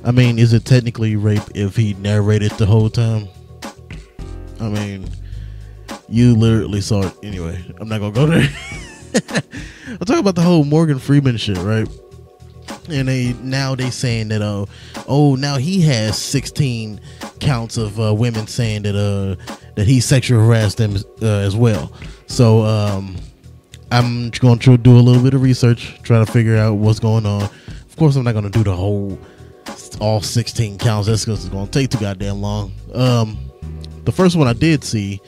I mean, is it technically rape if he narrated the whole time? I mean, you literally saw it. Anyway, I'm not gonna go there. I'll talk about the whole Morgan Freeman shit, right? And they saying that now he has 16 counts of women saying that he sexually harassed them as well. So I'm going to do a little bit of research, try to figure out what's going on. Of course, I'm not going to do the all 16 counts. That's because it's going to take too goddamn long. The first one I did see,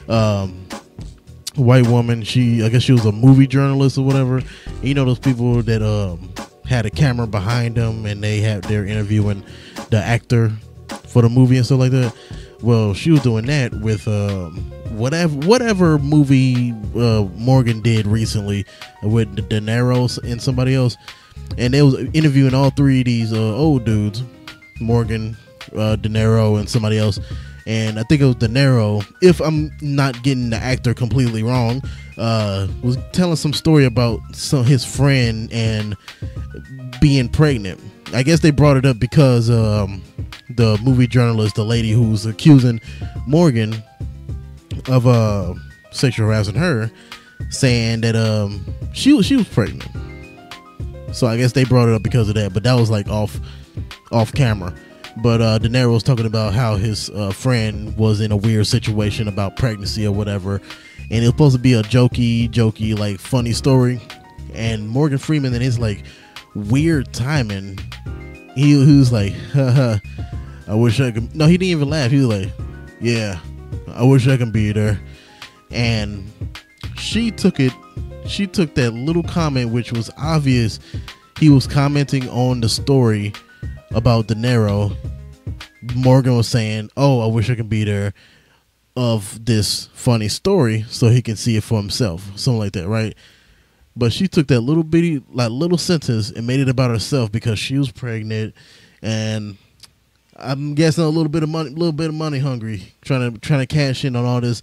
white woman. I guess she was a movie journalist or whatever. And you know those people that had a camera behind them and they're interviewing the actor for the movie and stuff like that. Well, she was doing that with whatever movie Morgan did recently with De Niro and somebody else, and they was interviewing all three of these old dudes, Morgan, De Niro, and somebody else. And I think it was De Niro, if I'm not getting the actor completely wrong, was telling some story about his friend and being pregnant. I guess they brought it up because the movie journalist, the lady who's accusing Morgan of sexual harassing her, saying that she was pregnant. So I guess they brought it up because of that, but that was like off camera. But De Niro was talking about how his friend was in a weird situation about pregnancy or whatever, and it was supposed to be a jokey, like funny story. And Morgan Freeman, in his like weird timing, he was like, haha, I wish I could. No, he didn't even laugh. He was like, yeah, I wish I could be there. And she took that little comment, which was obvious. He was commenting on the story about De Niro. Morgan was saying, oh, I wish I could be there, of this funny story so he can see it for himself, something like that, right? But she took that little bitty, like little sentence and made it about herself because she was pregnant, and I'm guessing a little bit of money hungry, trying to cash in on all this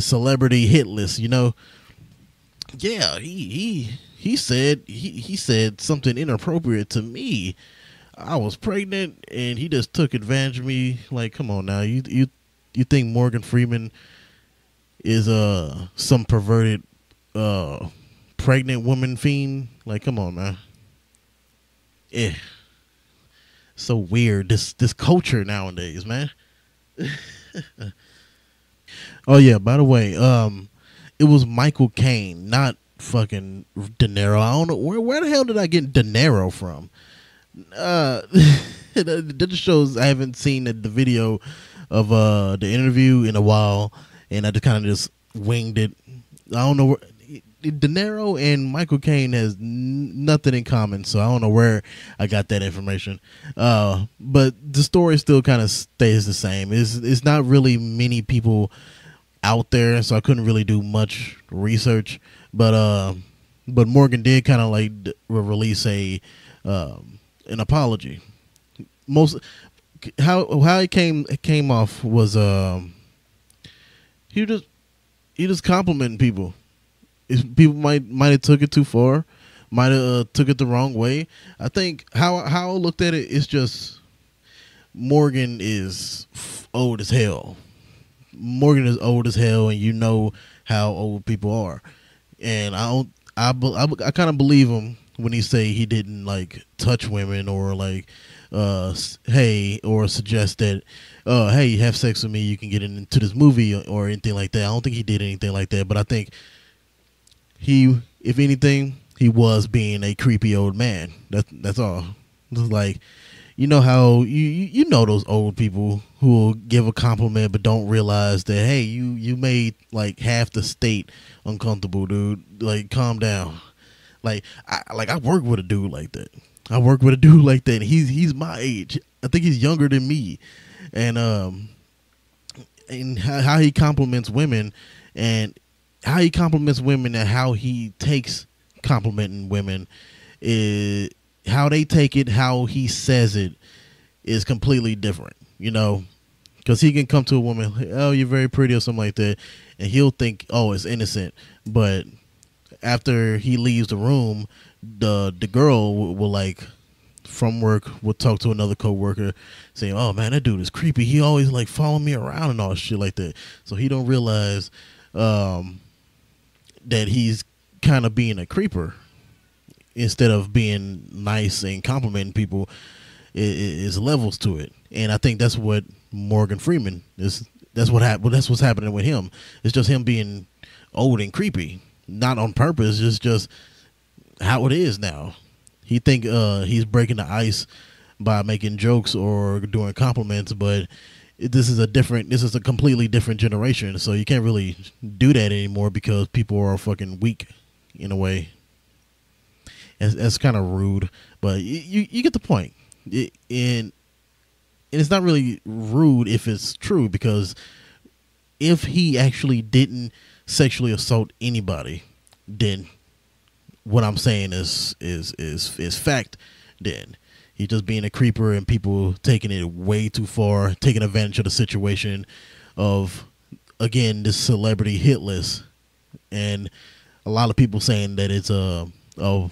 celebrity hit list, you know. Yeah, he said something inappropriate to me. I was pregnant and he just took advantage of me. Like, come on now, you think Morgan Freeman is some perverted pregnant woman fiend? Like, come on, man. Yeah, so weird, this culture nowadays, man. Oh yeah, by the way, it was Michael Caine, not fucking De Niro. I don't know where the hell did I get De Niro from? That just shows I haven't seen the video of the interview in a while, and I just kind of just winged it. I don't know where De Niro and Michael Caine has nothing in common, so I don't know where I got that information. But the story still kind of stays the same. It's not really many people out there, so I couldn't really do much research. But Morgan did kind of like release an apology. How it came off was he just complimenting people. People might have took it too far, might have took it the wrong way. I think how I looked at it is just Morgan is old as hell. Morgan is old as hell, and you know how old people are. And I kind of believe him when he say he didn't like touch women or like hey, or suggest that hey, have sex with me, you can get into this movie or anything like that. I don't think he did anything like that, but I think if anything, he was being a creepy old man. That's all. It's like, you know how you know those old people who will give a compliment but don't realize that, hey, you made like half the state uncomfortable, dude. Like, calm down. Like I work with a dude like that. And he's my age. I think he's younger than me. And how he compliments women, and how he takes complimenting women, is how they take it, how he says it is completely different, you know, because he can come to a woman, oh, you're very pretty or something like that, and he'll think, oh, it's innocent. But after he leaves the room, the girl will like from work would talk to another coworker saying, "Oh man, that dude is creepy. He always like following me around and all shit like that." So he don't realize that he's kind of being a creeper instead of being nice and complimenting people. Is levels to it, and I think that's what Morgan Freeman is. That's what's happening with him. It's just him being old and creepy, not on purpose. It's just how it is now. He think he's breaking the ice by making jokes or doing compliments, but this is a completely different generation. So you can't really do that anymore because people are fucking weak in a way. That's kind of rude, but you get the point. And it's not really rude if it's true, because if he actually didn't sexually assault anybody, then what I'm saying is fact. Then he's just being a creeper and people taking it way too far, taking advantage of the situation of, again, this celebrity hit list, and a lot of people saying that it's a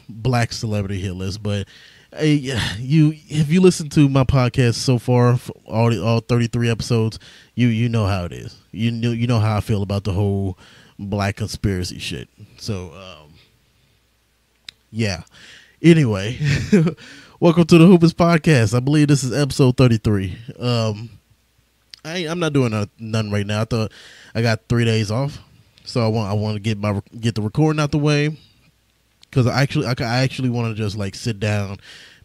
black celebrity hit list, but if you listen to my podcast so far, all 33 episodes, you know how it is. You know how I feel about the whole black conspiracy shit. So yeah. Anyway, welcome to the Whomst podcast. I believe this is episode 33. I'm not doing nothing right now. I thought I got 3 days off, so I want to get the recording out the way. Because I actually want to just like sit down,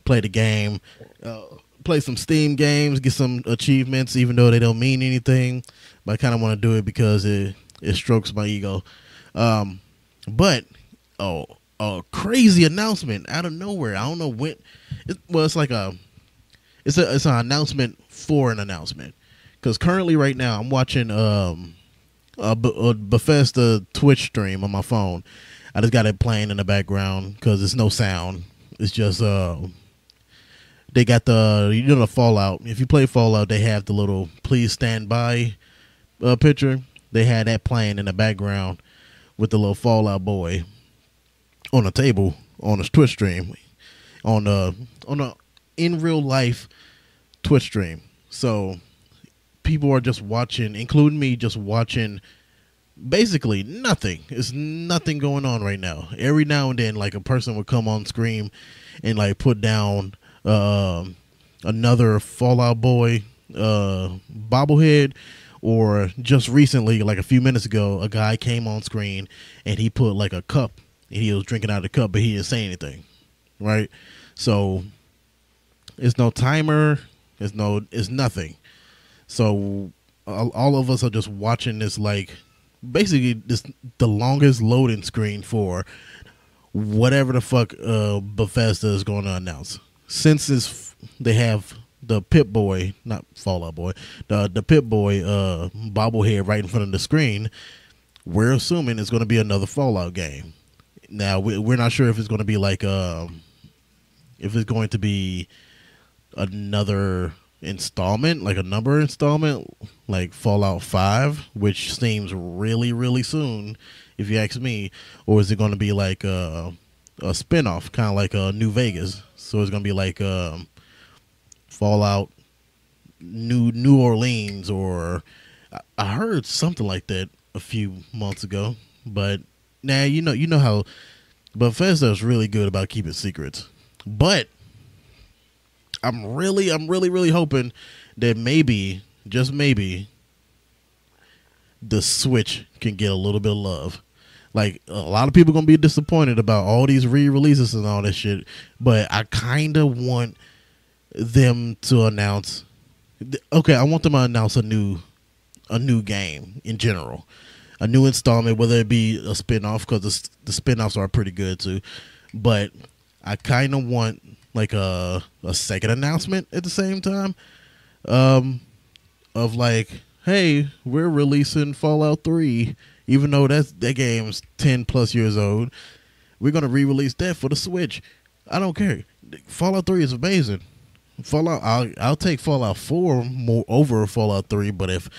play the game, play some Steam games, get some achievements, even though they don't mean anything. But I kind of want to do it because it strokes my ego. But a crazy announcement out of nowhere. I don't know when. It's an announcement for an announcement. Because currently, right now, I'm watching a Bethesda Twitch stream on my phone. I just got it playing in the background because there's no sound. It's just they got the Fallout. If you play Fallout, they have the little "please stand by" picture. They had that playing in the background with the little Fallout boy on a table on a Twitch stream, on a in real life Twitch stream. So people are just watching, including me, just watching. Basically nothing. There's nothing going on right now. Every now and then, like, a person would come on screen and like put down another Fallout Boy bobblehead, or just recently, like a few minutes ago, a guy came on screen and he put like a cup and he was drinking out of the cup, but he didn't say anything. Right? So it's no timer. It's nothing. So all of us are just watching this, like, basically this the longest loading screen for whatever the fuck Bethesda is going to announce. Since they have the Pip-Boy, not Fallout Boy, the Pip-Boy bobblehead right in front of the screen, we're assuming it's going to be another Fallout game. Now we're not sure if it's going to be like if it's going to be another installment, like a number installment, like Fallout 5, which seems really, really soon, if you ask me, or is it going to be like a spinoff, kind of like New Vegas? So it's going to be like Fallout New Orleans, or I heard something like that a few months ago. But now you know how Bethesda is really good about keeping secrets, but I'm really hoping that maybe, just maybe, the Switch can get a little bit of love. Like, a lot of people are going to be disappointed about all these re-releases and all that shit, but I kind of want them to announce, I want them to announce a new game in general. A new installment, whether it be a spinoff, because the spinoffs are pretty good too. But I kind of want like a second announcement at the same time, of like, hey, we're releasing Fallout 3, even though that game's 10 plus years old. We're gonna re-release that for the Switch. I don't care. Fallout 3 is amazing. I'll take Fallout 4 more over Fallout 3, but if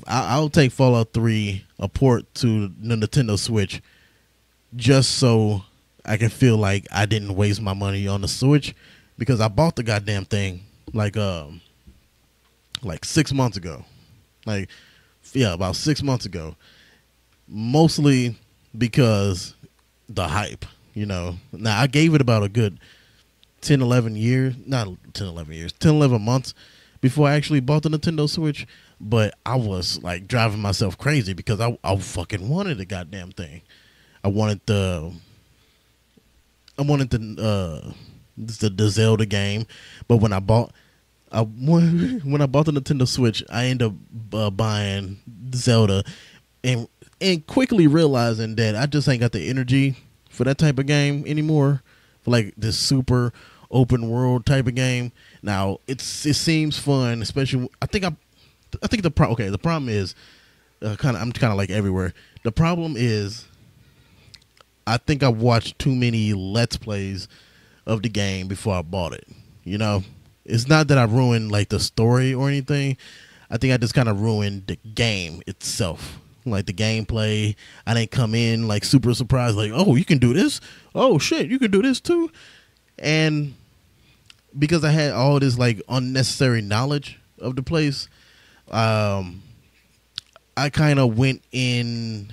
I'll take Fallout 3 a port to the Nintendo Switch, just so I can feel like I didn't waste my money on the Switch, because I bought the goddamn thing like 6 months ago. Like, yeah, about 6 months ago. Mostly because the hype, you know. Now, I gave it about a good 10, 11 years. Not 10, 11 years. 10, 11 months before I actually bought the Nintendo Switch. But I was, like, driving myself crazy because I fucking wanted the goddamn thing. I wanted the Zelda game. But when I bought the Nintendo Switch, I ended up buying Zelda and quickly realizing that I just ain't got the energy for that type of game anymore. For like this super open world type of game. Now it seems fun, especially the problem is I'm kind of like everywhere. The problem is I think I watched too many Let's Plays of the game before I bought it. You know, it's not that I ruined like the story or anything. I think I just kind of ruined the game itself. Like the gameplay, I didn't come in like super surprised, like, oh, you can do this? Oh shit, you can do this too? And because I had all this like unnecessary knowledge of the place, I kind of went into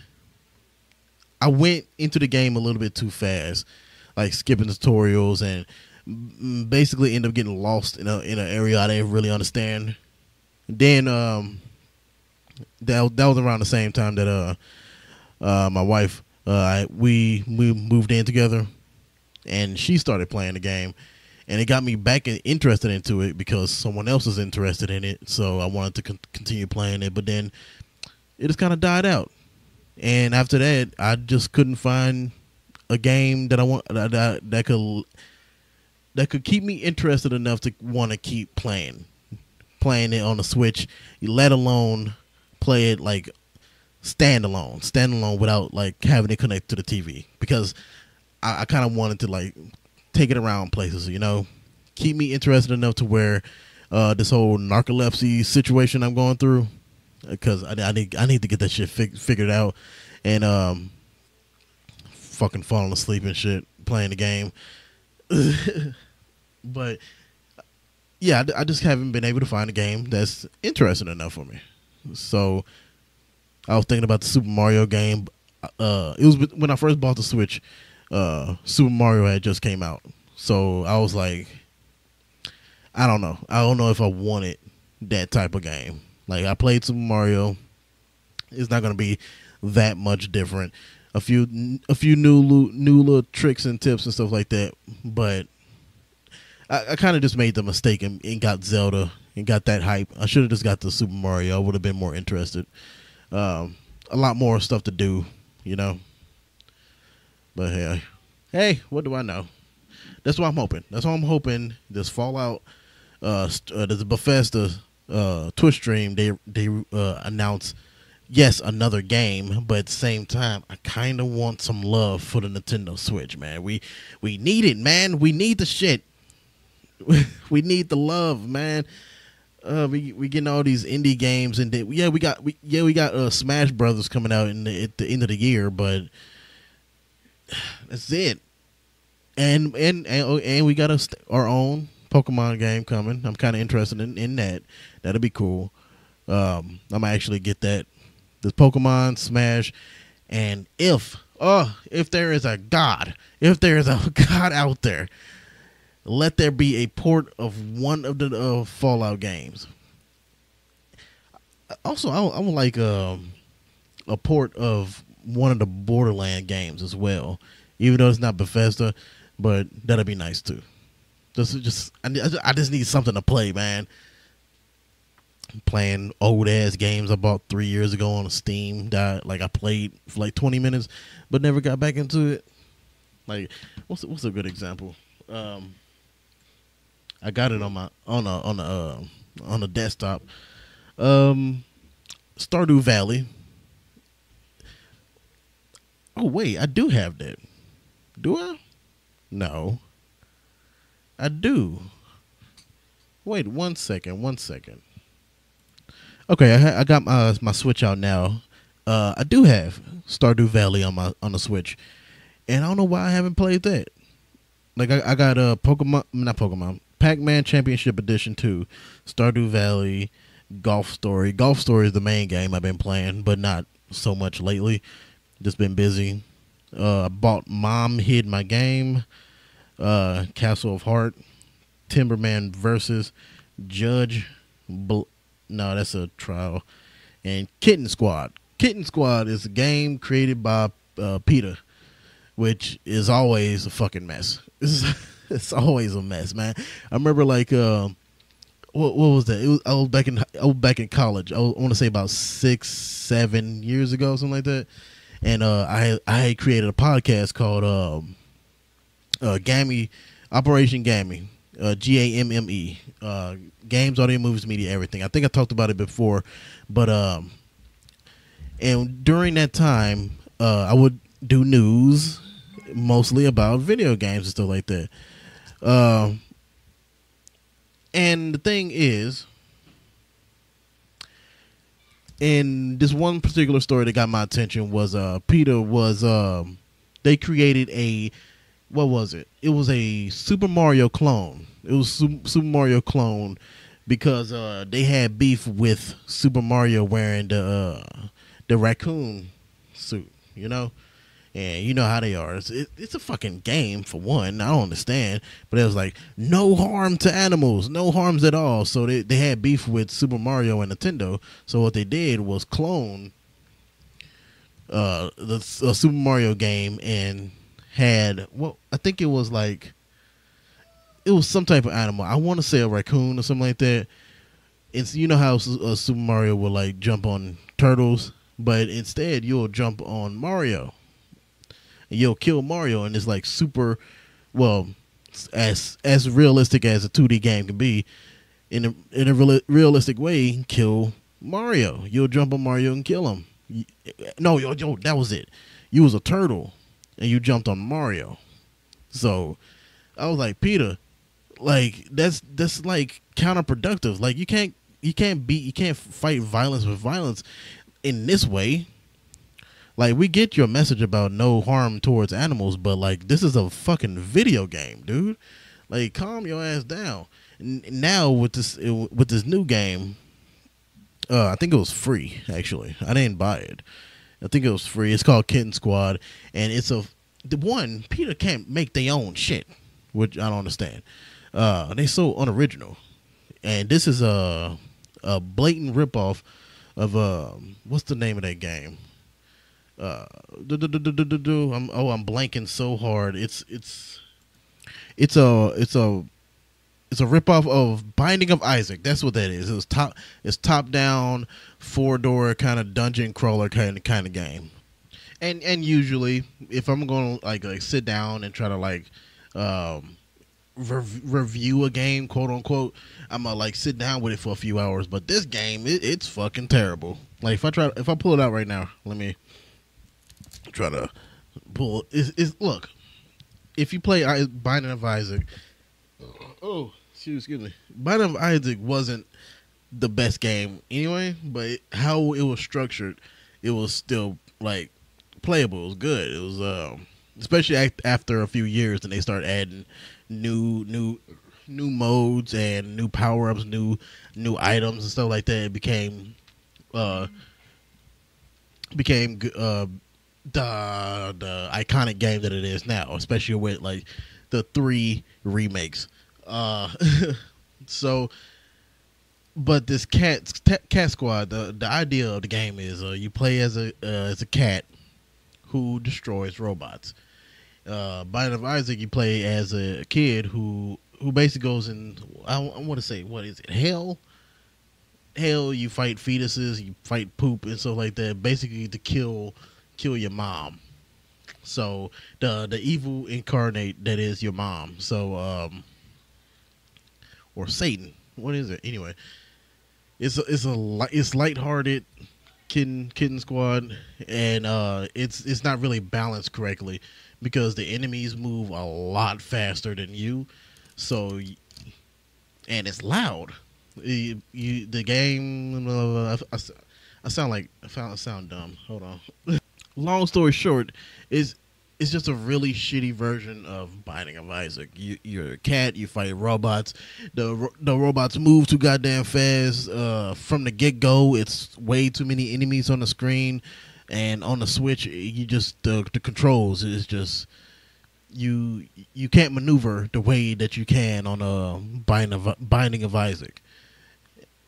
the game a little bit too fast, like skipping tutorials and basically end up getting lost in an area I didn't really understand. Then that was around the same time that my wife we moved in together, and she started playing the game, and it got me back interested into it because someone else was interested in it. So I wanted to continue playing it, but then it just kind of died out. And after that, I just couldn't find a game that I want that could keep me interested enough to want to keep playing it on the Switch, let alone play it like standalone without like having it connect to the TV, because I kind of wanted to like take it around places, you know, keep me interested enough to where this whole narcolepsy situation I'm going through, because I need to get that shit figured out, and fucking falling asleep and shit playing the game. But yeah, I just haven't been able to find a game that's interesting enough for me. So I was thinking about the Super Mario game. It was when I first bought the Switch. Super Mario had just came out, so I was like, I don't know if I wanted that type of game. Like, I played Super Mario. It's not gonna be that much different. A few new little tricks and tips and stuff like that, but I kind of just made the mistake and got Zelda and got that hype. I should have just got the Super Mario. I would have been more interested. A lot more stuff to do, you know. But hey, what do I know? That's what I'm hoping. This Fallout, there's Bethesda Twitch stream. They announce, yes, another game, but at the same time, I kind of want some love for the Nintendo Switch, man. We need it, man. We need the shit. We need the love, man. We getting all these indie games, and we got Smash Brothers coming out at the end of the year, but that's it. And we got our own Pokemon game coming. I'm kind of interested in that. That'll be cool. I'm gonna actually get that. This Pokemon, Smash, and if there is a God out there, let there be a port of one of the Fallout games. Also, I would like a port of one of the Borderland games as well, even though it's not Bethesda, but that'd be nice too. I just need something to play, man. I'm playing old ass games I bought 3 years ago on Steam that I played for like 20 minutes, but never got back into it. Like, what's a good example? I got it on the desktop. Stardew Valley. Oh wait, I do have that. Do I? No. I do. Wait, one second. Okay, I got my Switch out now. I do have Stardew Valley on the Switch, and I don't know why I haven't played that. Like I got a Pokemon, not Pokemon, Pac-Man Championship Edition 2, Stardew Valley, Golf Story. Golf Story is the main game I've been playing, but not so much lately. Just been busy. I bought Mom Hid My Game, Castle of Heart, Timberman versus Judge. No, that's a trial. And Kitten Squad. Kitten Squad is a game created by PETA, which is always a fucking mess. It's always a mess, man. I remember like what was that? I was back in college. I want to say about 6-7 years ago, something like that. And I had created a podcast called Gammy, Operation Gammy, GAMME, games, audio, movies, media, everything. I think I talked about it before, but and during that time, I would do news mostly about video games and stuff like that. And the thing is, and this one particular story that got my attention was PETA was they created a, what was it? It was a Super Mario clone. It was Super Mario clone because they had beef with Super Mario wearing the raccoon suit, you know? And you know how they are. It's a fucking game, for one. I don't understand. But it was like, no harm to animals. No harms at all. So they had beef with Super Mario and Nintendo. So what they did was clone the Super Mario game and had, well, I think it was like, it was some type of animal. I want to say a raccoon or something like that. It's, you know how Super Mario will like jump on turtles, but instead you'll jump on Mario. And you'll kill Mario, and it's like super, well, as realistic as a 2D game can be. In a realistic way, kill Mario. You'll jump on Mario and kill him. No, yo, that was it. You was a turtle, and you jumped on Mario. So I was like, PETA, like that's like counterproductive. Like you can't fight violence with violence in this way. Like, we get your message about no harm towards animals, but like this is a fucking video game, dude. Like, calm your ass down. Now with this new game, I think it was free. Actually, I didn't buy it. I think it was free. It's called Kitten Squad, and it's PETA can't make their own shit, which I don't understand. They so unoriginal, and this is a blatant ripoff of what's the name of that game? I'm blanking so hard. It's a ripoff of Binding of Isaac. That's what that is. It's top down 4-door kind of dungeon crawler kind of game. And usually if I'm going to like sit down and try to like review a game, quote unquote, I'm gonna like sit down with it for a few hours. But this game, it's fucking terrible. Like if I pull it out right now, let me try to pull. Look, if you play Binding of Isaac, excuse me, Binding of Isaac wasn't the best game anyway, but how it was structured, it was still like playable. It was good. It was especially after a few years, and they started adding new modes and new power ups, new items and stuff like that. It became the iconic game that it is now, especially with like the 3 remakes. So, but this cat squad, the idea of the game is you play as a cat who destroys robots. Binding of Isaac, you play as a kid who basically goes in, I want to say, what is it, hell, you fight fetuses, you fight poop and stuff like that, basically to kill your mom. So the evil incarnate that is your mom. So or Satan. What is it? Anyway, it's lighthearted kitten squad, and it's not really balanced correctly because the enemies move a lot faster than you. So and it's loud. The game. I sound dumb. Hold on. Long story short, is it's just a really shitty version of Binding of Isaac. You're a cat. You fight robots. The robots move too goddamn fast. From the get go, it's way too many enemies on the screen, and on the Switch, you just the controls is just you can't maneuver the way that you can on Binding of Isaac.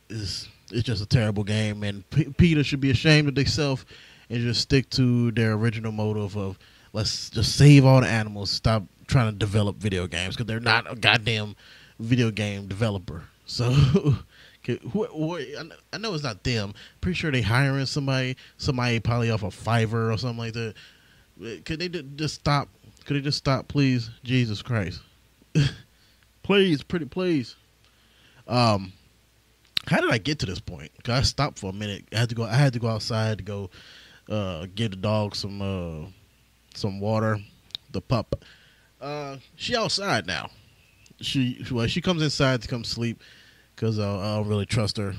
It's just a terrible game, and Peter should be ashamed of themselves and just stick to their original motive of let's just save all the animals, stop trying to develop video games because they're not a goddamn video game developer. So I know it's not them. Pretty sure they hiring somebody probably off of Fiverr or something like that. Could they just stop? Could they just stop, please? Jesus Christ. Please, pretty please. How did I get to this point? 'Cause I stopped for a minute. I had to go outside to go give the dog some water. The pup. She outside now. She comes inside to come sleep because I don't really trust her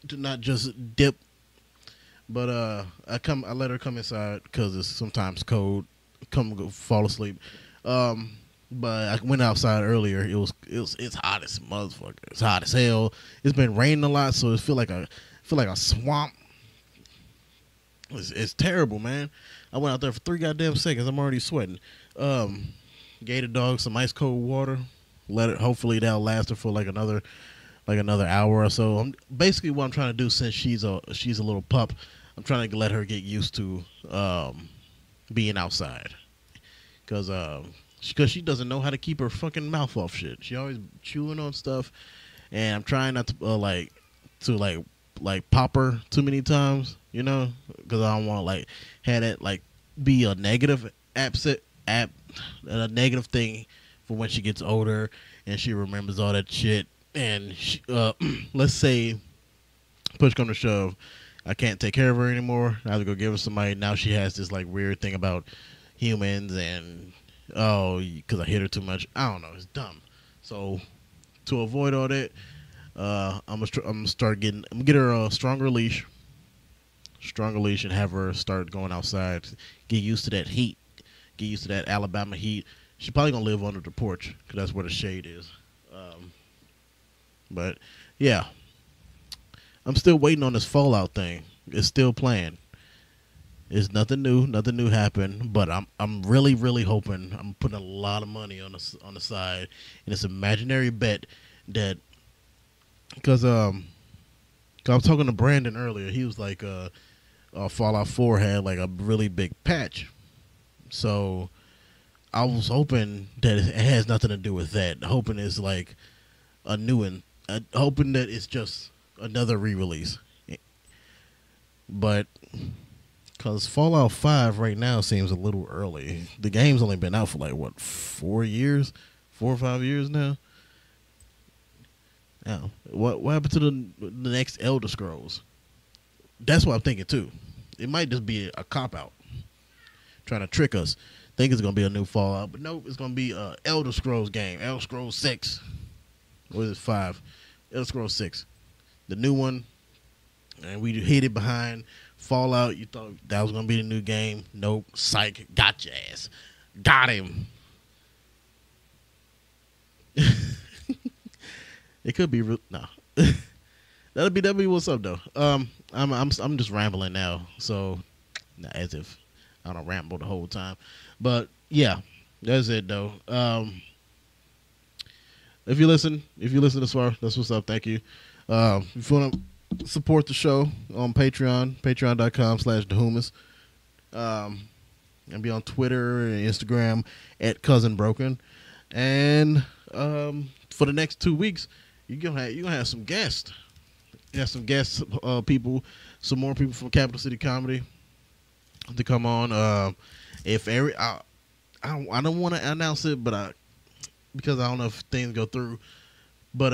to not just dip. But I let her come inside because it's sometimes cold. Fall asleep. But I went outside earlier. It's hot as motherfucker. It's hot as hell. It's been raining a lot, so it feel like a swamp. It's terrible, man. I went out there for 3 goddamn seconds. I'm already sweating. Gave the dog some ice cold water. Hopefully that'll last her for like another hour or so. Basically what I'm trying to do, since she's a little pup, I'm trying to let her get used to being outside, because she doesn't know how to keep her fucking mouth off shit. She always chewing on stuff, and I'm trying not to pop her too many times, because I don't want to have that be a negative a negative thing for when she gets older and she remembers all that shit. And let's say push come to shove, I can't take care of her anymore. I have to go give her somebody. Now she has this weird thing about humans and because I hit her too much. I don't know. It's dumb. So to avoid all that, I'm gonna get her a stronger leash, and have her start going outside, get used to that heat, get used to that Alabama heat. She's probably gonna live under the porch because that's where the shade is. But yeah, I'm still waiting on this Fallout thing. It's still playing. It's nothing new. Nothing new happened. But I'm really, really hoping. I'm putting a lot of money on the side, and it's an imaginary bet that, because I was talking to Brandon earlier. He was like, Fallout 4 had a really big patch. So I was hoping that it has nothing to do with that. Hoping it's a new one. Hoping that it's just another re-release. But because Fallout 5 right now seems a little early. The game's only been out for 4 years? 4 or 5 years now? Now, what happened to the next Elder Scrolls? That's what I'm thinking too. It might just be a cop-out. Trying to trick us. Think it's going to be a new Fallout. But no, it's going to be a Elder Scrolls game. Elder Scrolls 6. Or is it 5? Elder Scrolls 6. The new one. And we hid it behind Fallout. You thought that was going to be the new game. Nope. Psych. Got your ass. Got him. It could be no. that'll be what's up though. I'm just rambling now. So as if I don't ramble the whole time. But yeah, that's it though. If you listen this far, that's what's up. Thank you. If you want to support the show on Patreon, patreon.com/thewhomst. And be on Twitter and Instagram @cousinbroken. And for the next 2 weeks, you're gonna have some guests. You have some guests, people, some more people from Capital City Comedy to come on. I don't want to announce it, but because I don't know if things go through. But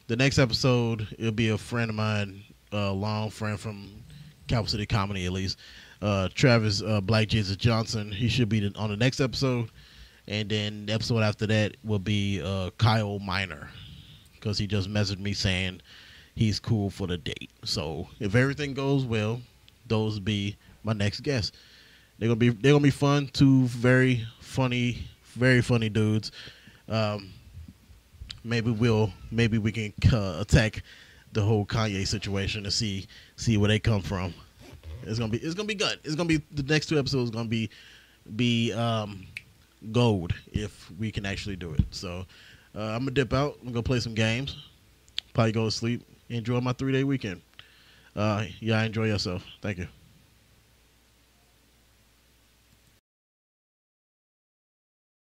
the next episode, it'll be a friend of mine, a long friend from Capital City Comedy, at least. Travis Black Jesus Johnson. He should be on the next episode. And then the episode after that will be Kyle Minor, because he just messaged me saying he's cool for the date. So if everything goes well, those will be my next guests. They're gonna be fun. Two very funny dudes. Um, maybe we can attack the whole Kanye situation to see where they come from. It's gonna be good. It's gonna be the next two episodes. Gonna be gold if we can actually do it. So I'm gonna dip out. I'm gonna play some games. Probably go to sleep. Enjoy my 3-day weekend. Yeah, enjoy yourself. Thank you.